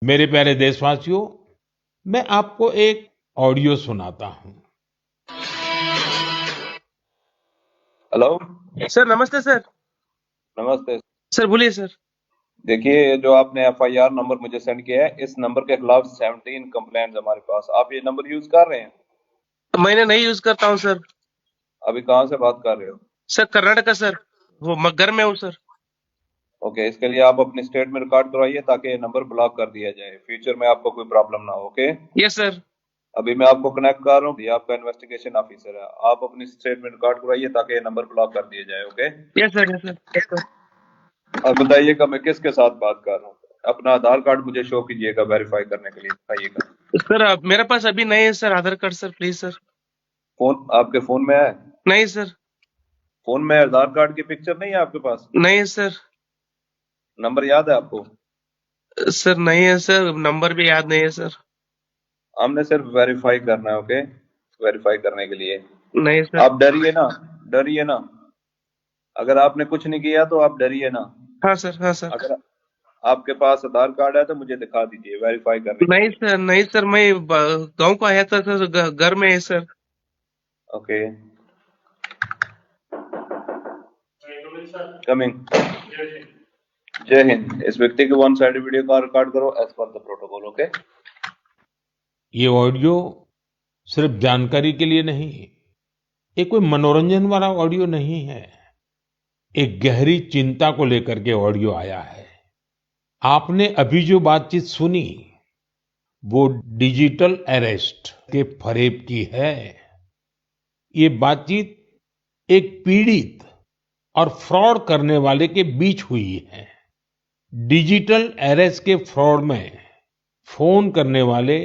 मेरे प्यारे देशवासियों, मैं आपको एक ऑडियो सुनाता हूं। हेलो। सर नमस्ते सर। नमस्ते। सर बोलिए सर। देखिए, ये जो आपने एफआईआर नंबर मुझे सेंड किया है, इस नंबर के खिलाफ 17 कंप्लेंट्स हमारे पास। आप ये नंबर यूज कर रहे हैं? मैंने नहीं यूज करता हूँ सर। अभी कहाँ से बात कर रहे हो? Sir Karnataka sir. वो घर में हूँ सर। ओके, इसके लिए आप अपनी स्टेट में रिकॉर्ड करवाइए ताकि ये नंबर ब्लॉक कर दिया जाए, फ्यूचर में आपको कोई प्रॉब्लम ना हो। Okay, yes sir. अभी मैं आपको कनेक्ट कर रहा हूँ, ये आपका इन्वेस्टिगेशन ऑफिसर है। आप अपनी स्टेट में रिकॉर्ड करवाइए ताकि ये नंबर ब्लॉक कर दिया जाए। Okay, yes sir yes sir yes sir. अब बताइएगा मैं किसके साथ बात कर रहा हूँ। अपना आधार कार्ड मुझे शो कीजिएगा वेरीफाई करने के लिए, बताइएगा। सर मेरे पास अभी नहीं है sir Aadhaar card sir, please sir. Phone आपके फोन में है? नहीं सर। फोन में आधार कार्ड की पिक्चर नहीं है आपके पास? नहीं है सर। नंबर याद है आपको? सर नहीं है सर, नंबर भी याद नहीं है सर। हमने सिर्फ वेरीफाई करना है। ओके, वेरीफाई करने के लिए नहीं सर। आप डरिए ना, डरिए ना। अगर आपने कुछ नहीं किया तो आप डरिए ना। हाँ सर हाँ सर। अगर आपके पास आधार कार्ड है तो मुझे दिखा दीजिए वेरीफाई करने के नहीं लिए। सर नहीं सर, मैं गांव को आया था सर, घर में है सर। Okay, coming. जय हिंद। इस व्यक्ति के वन साइड वीडियो का रिकॉर्ड करो as per the protocol. Okay, ये ऑडियो सिर्फ जानकारी के लिए नहीं, ये कोई मनोरंजन वाला ऑडियो नहीं है। एक गहरी चिंता को लेकर के ऑडियो आया है। आपने अभी जो बातचीत सुनी, वो डिजिटल अरेस्ट के फरेब की है। ये बातचीत एक पीड़ित और फ्रॉड करने वाले के बीच हुई है। डिजिटल अरेस्ट के फ्रॉड में फोन करने वाले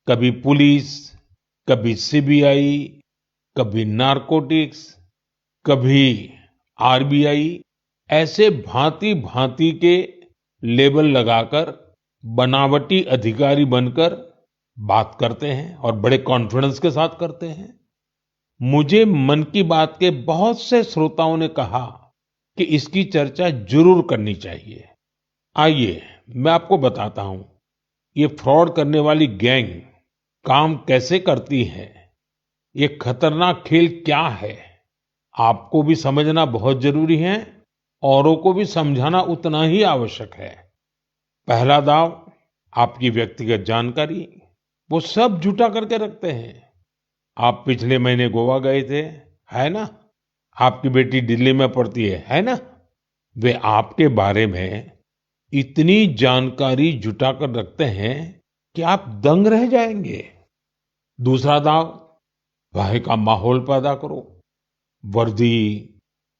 कभी पुलिस, कभी सीबीआई, कभी नारकोटिक्स, कभी आरबीआई, ऐसे भांति भांति के लेबल लगाकर बनावटी अधिकारी बनकर बात करते हैं और बड़े कॉन्फिडेंस के साथ करते हैं। मुझे मन की बात के बहुत से श्रोताओं ने कहा कि इसकी चर्चा जरूर करनी चाहिए। आइए, मैं आपको बताता हूं ये फ्रॉड करने वाली गैंग काम कैसे करती है, ये खतरनाक खेल क्या है। आपको भी समझना बहुत जरूरी है, औरों को भी समझाना उतना ही आवश्यक है। पहला दाव, आपकी व्यक्तिगत जानकारी, वो सब जुटा करके रखते हैं। आप पिछले महीने गोवा गए थे, है ना? आपकी बेटी दिल्ली में पढ़ती है ना? वे आपके बारे में इतनी जानकारी जुटा कर रखते हैं कि आप दंग रह जाएंगे। दूसरा दाव, वहां का माहौल पैदा करो। वर्दी,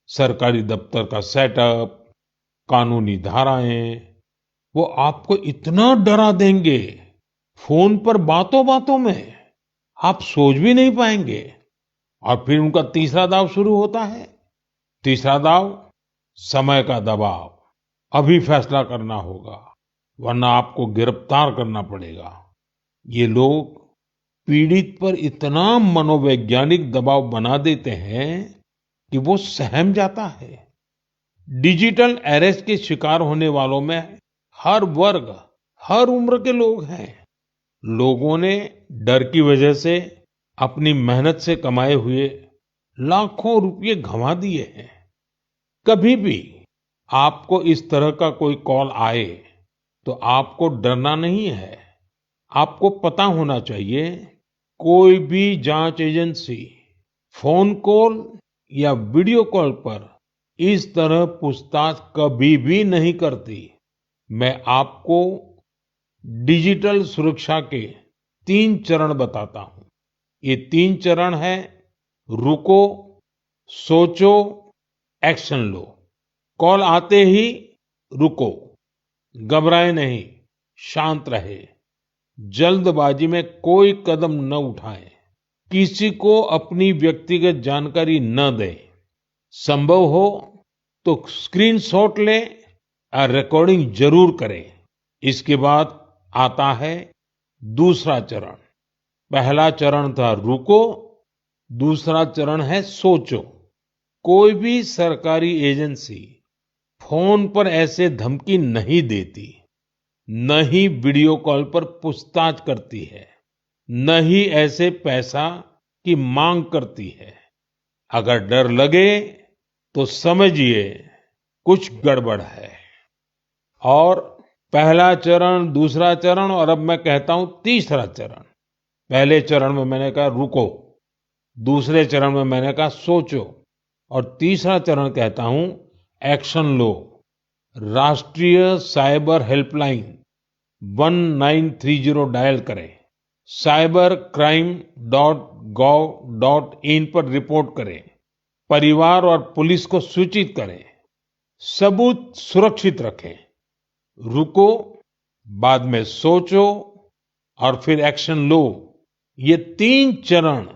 सरकारी दफ्तर का सेटअप, कानूनी धाराएं, वो आपको इतना डरा देंगे, फोन पर बातों बातों में आप सोच भी नहीं पाएंगे। और फिर उनका तीसरा दाव शुरू होता है। तीसरा दाव, समय का दबाव। अभी फैसला करना होगा, वरना आपको गिरफ्तार करना पड़ेगा। ये लोग पीड़ित पर इतना मनोवैज्ञानिक दबाव बना देते हैं कि वो सहम जाता है। डिजिटल अरेस्ट के शिकार होने वालों में हर वर्ग, हर उम्र के लोग हैं। लोगों ने डर की वजह से अपनी मेहनत से कमाए हुए लाखों रुपए गंवा दिए हैं। कभी भी आपको इस तरह का कोई कॉल आए तो आपको डरना नहीं है। आपको पता होना चाहिए, कोई भी जांच एजेंसी फोन कॉल या वीडियो कॉल पर इस तरह पूछताछ कभी भी नहीं करती। मैं आपको डिजिटल सुरक्षा के 3 चरण बताता हूं। ये 3 चरण है: रुको, सोचो, एक्शन लो। कॉल आते ही रुको, घबराए नहीं, शांत रहे, जल्दबाजी में कोई कदम न उठाएं, किसी को अपनी व्यक्तिगत जानकारी न दें। संभव हो तो स्क्रीनशॉट लें और रिकॉर्डिंग जरूर करें। इसके बाद आता है दूसरा चरण। पहला चरण था रुको, दूसरा चरण है सोचो। कोई भी सरकारी एजेंसी फोन पर ऐसे धमकी नहीं देती, न ही वीडियो कॉल पर पूछताछ करती है, न ही ऐसे पैसा की मांग करती है। अगर डर लगे तो समझिए कुछ गड़बड़ है। और पहला चरण, दूसरा चरण और अब मैं कहता हूं तीसरा चरण। पहले चरण में मैंने कहा रुको, दूसरे चरण में मैंने कहा सोचो और तीसरा चरण कहता हूं एक्शन लो। राष्ट्रीय साइबर हेल्पलाइन 1930 डायल करें, cybercrime.gov.in पर रिपोर्ट करें, परिवार और पुलिस को सूचित करें, सबूत सुरक्षित रखें। रुको, बाद में सोचो और फिर एक्शन लो। ये 3 चरण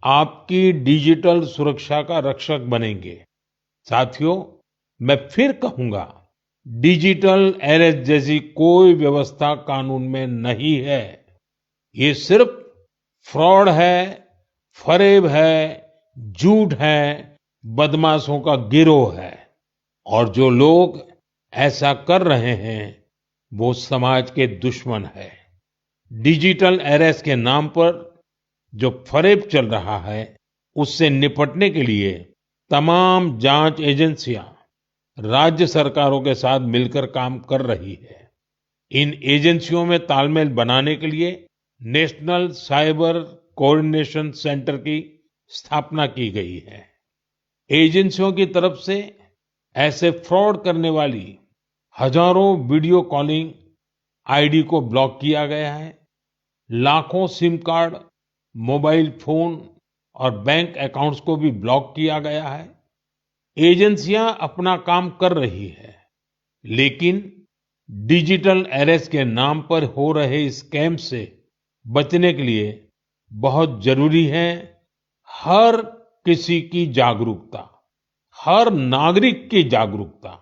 आपकी डिजिटल सुरक्षा का रक्षक बनेंगे। साथियों, मैं फिर कहूंगा, डिजिटल अरेस्ट जैसी कोई व्यवस्था कानून में नहीं है। ये सिर्फ फ्रॉड है, फरेब है, झूठ है, बदमाशों का गिरोह है। और जो लोग ऐसा कर रहे हैं वो समाज के दुश्मन है। डिजिटल अरेस्ट के नाम पर जो फरेब चल रहा है उससे निपटने के लिए तमाम जांच एजेंसियां राज्य सरकारों के साथ मिलकर काम कर रही है। इन एजेंसियों में तालमेल बनाने के लिए नेशनल साइबर कोऑर्डिनेशन सेंटर की स्थापना की गई है। एजेंसियों की तरफ से ऐसे फ्रॉड करने वाली हजारों वीडियो कॉलिंग आईडी को ब्लॉक किया गया है। लाखों सिम कार्ड, मोबाइल फोन और बैंक अकाउंट्स को भी ब्लॉक किया गया है। एजेंसियां अपना काम कर रही है, लेकिन डिजिटल अरेस्ट के नाम पर हो रहे स्कैम से बचने के लिए बहुत जरूरी है हर किसी की जागरूकता, हर नागरिक की जागरूकता।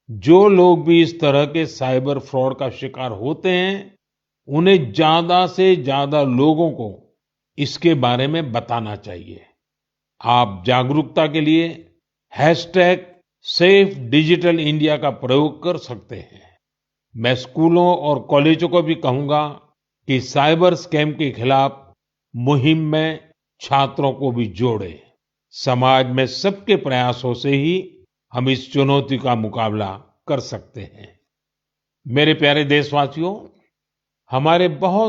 जो लोग भी इस तरह के साइबर फ्रॉड का शिकार होते हैं, उन्हें ज्यादा से ज्यादा लोगों को इसके बारे में बताना चाहिए। आप जागरूकता के लिए सेफ डिजिटल इंडिया का प्रयोग कर सकते हैं। मैं स्कूलों और कॉलेजों को भी कहूंगा कि साइबर स्कैम के खिलाफ मुहिम में छात्रों को भी जोड़ें। समाज में सबके प्रयासों से ही हम इस चुनौती का मुकाबला कर सकते हैं। मेरे प्यारे देशवासियों, हमारे बहुत